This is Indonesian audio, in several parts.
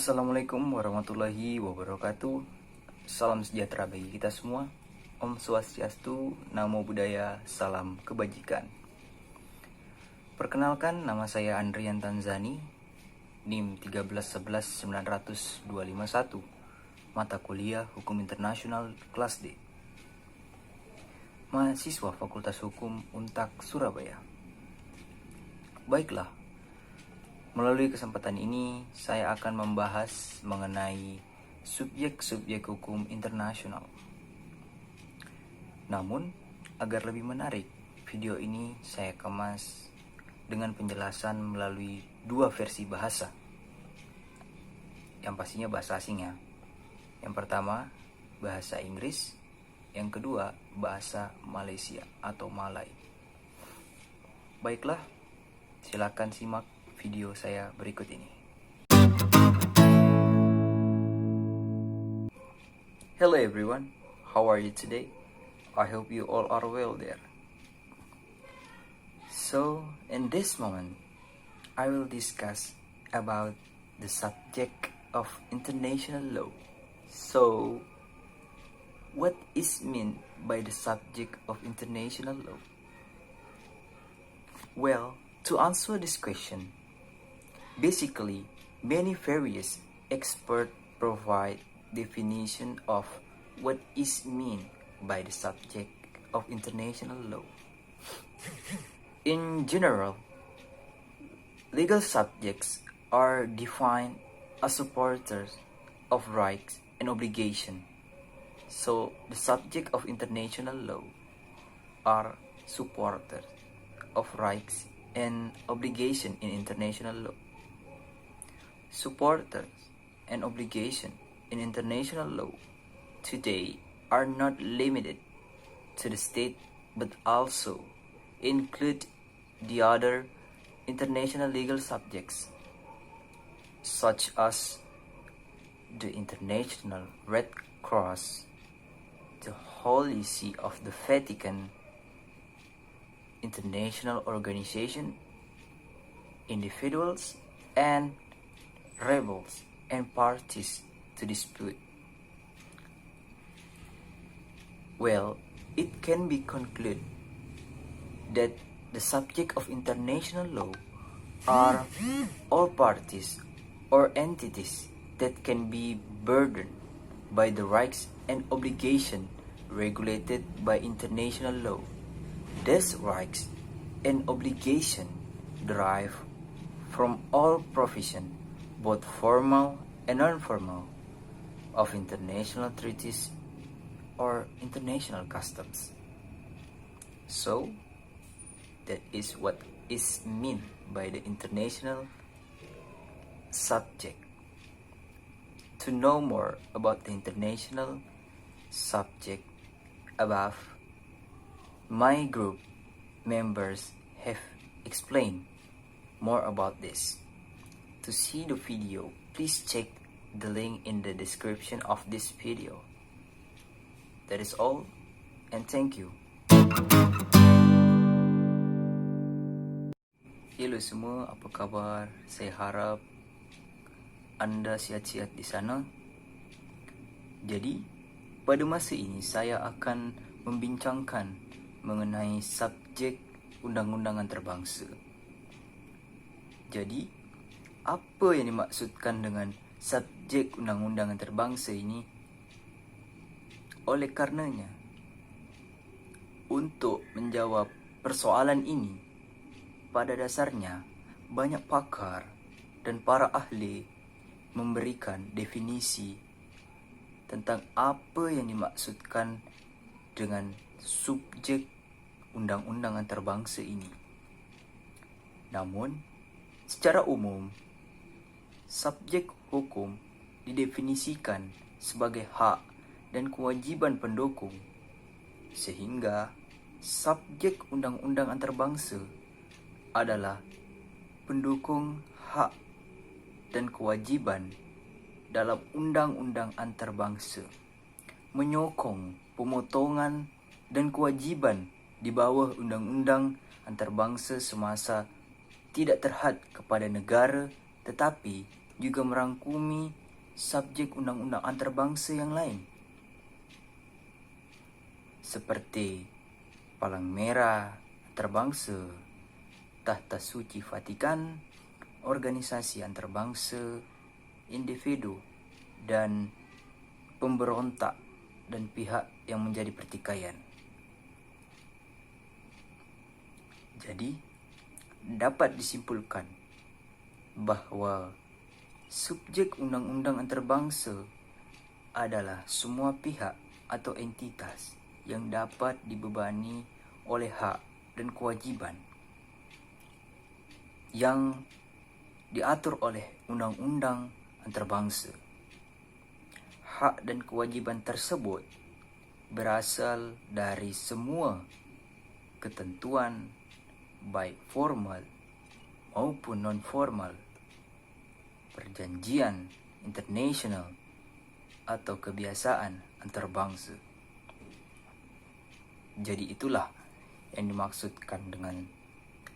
Assalamualaikum warahmatullahi wabarakatuh. Salam sejahtera bagi kita semua. Om Swastiastu, Namo Buddhaya, salam kebajikan. Perkenalkan, nama saya Andrian Tanzani, NIM 1311951, mata kuliah Hukum Internasional kelas D. Mahasiswa Fakultas Hukum Untak Surabaya. Baiklah, melalui kesempatan ini, saya akan membahas mengenai subjek-subjek hukum internasional. Namun, agar lebih menarik, video ini saya kemas dengan penjelasan melalui dua versi bahasa. Yang pastinya bahasa asing ya. Yang pertama, bahasa Inggris. Yang kedua, bahasa Malaysia atau Malay. Baiklah, silakan simak video saya berikut ini. Hello everyone, how are you today? I hope you all are well there. So, in this moment, I will discuss about the subject of international law. So, what is meant by the subject of international law? Well, to answer this question, basically, many various experts provide definition of what is meant by the subject of international law. In general, legal subjects are defined as supporters of rights and obligations. So, the subject of international law are supporters of rights and obligation in international law. Supporters and obligation in international law today are not limited to the state but also include the other international legal subjects such as the International Red Cross, the Holy See of the Vatican, international organization, individuals, and rebels and parties to dispute. Well, it can be concluded that the subject of international law are all parties or entities that can be burdened by the rights and obligations regulated by international law. These rights and obligations derive from all provision, both formal and non-formal, of international treaties or international customs. So, that is what is meant by the international subject. To know more about the international subject above, my group members have explained more about this. To see the video, please check the link in the description of this video. That is all, and thank you. Halo semua, apa kabar? Saya harap Anda sehat-sehat di sana. Jadi, pada masa ini saya akan membincangkan mengenai subjek undang-undang antarabangsa. Jadi, apa yang dimaksudkan dengan subjek undang-undang antarabangsa ini? Oleh karenanya, untuk menjawab persoalan ini, pada dasarnya banyak pakar dan para ahli memberikan definisi tentang apa yang dimaksudkan dengan subjek undang-undang antarabangsa ini. Namun, secara umum, subjek hukum didefinisikan sebagai hak dan kewajiban pendukung, sehingga subjek undang-undang antarabangsa adalah pendukung hak dan kewajiban dalam undang-undang antarabangsa, menyokong pemotongan dan kewajiban di bawah undang-undang antarabangsa semasa tidak terhad kepada negara tetapi juga merangkumi subjek undang-undang antarabangsa yang lain, seperti Palang Merah Antarabangsa, Tahta Suci Vatikan, organisasi antarabangsa, individu, dan pemberontak dan pihak yang menjadi pertikaian. Jadi, dapat disimpulkan bahwa subjek undang-undang antarabangsa adalah semua pihak atau entitas yang dapat dibebani oleh hak dan kewajiban yang diatur oleh undang-undang antarabangsa. Hak dan kewajiban tersebut berasal dari semua ketentuan baik formal maupun non-formal, perjanjian internasional atau kebiasaan antarabangsa. Jadi itulah yang dimaksudkan dengan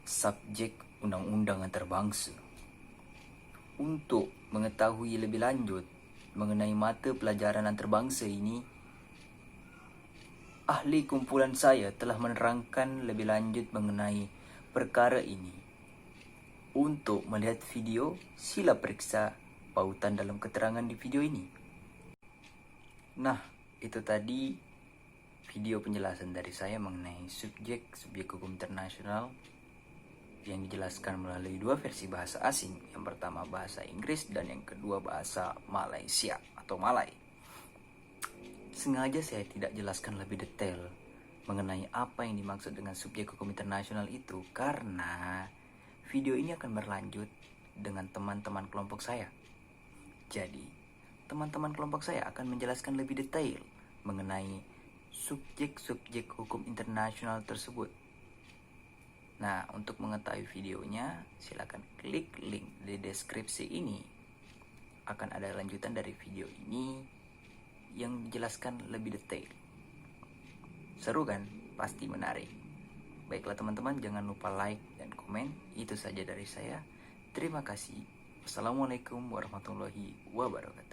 subjek undang-undang antarabangsa. Untuk mengetahui lebih lanjut mengenai mata pelajaran antarabangsa ini, ahli kumpulan saya telah menerangkan lebih lanjut mengenai perkara ini. Untuk melihat video, sila periksa pautan dalam keterangan di video ini. Nah, itu tadi video penjelasan dari saya mengenai subjek hukum internasional yang dijelaskan melalui dua versi bahasa asing. Yang pertama bahasa Inggris dan yang kedua bahasa Malaysia atau Malay. Sengaja saya tidak jelaskan lebih detail mengenai apa yang dimaksud dengan subjek hukum internasional itu karena video ini akan berlanjut dengan teman-teman kelompok saya. Jadi, teman-teman kelompok saya akan menjelaskan lebih detail mengenai subjek hukum internasional tersebut. Nah, untuk mengetahui videonya, silakan klik link di deskripsi ini. Akan ada lanjutan dari video ini yang dijelaskan lebih detail. Seru kan? Pasti menarik. Baiklah teman-teman, jangan lupa like dan komen. Itu saja dari saya. Terima kasih. Wassalamualaikum warahmatullahi wabarakatuh.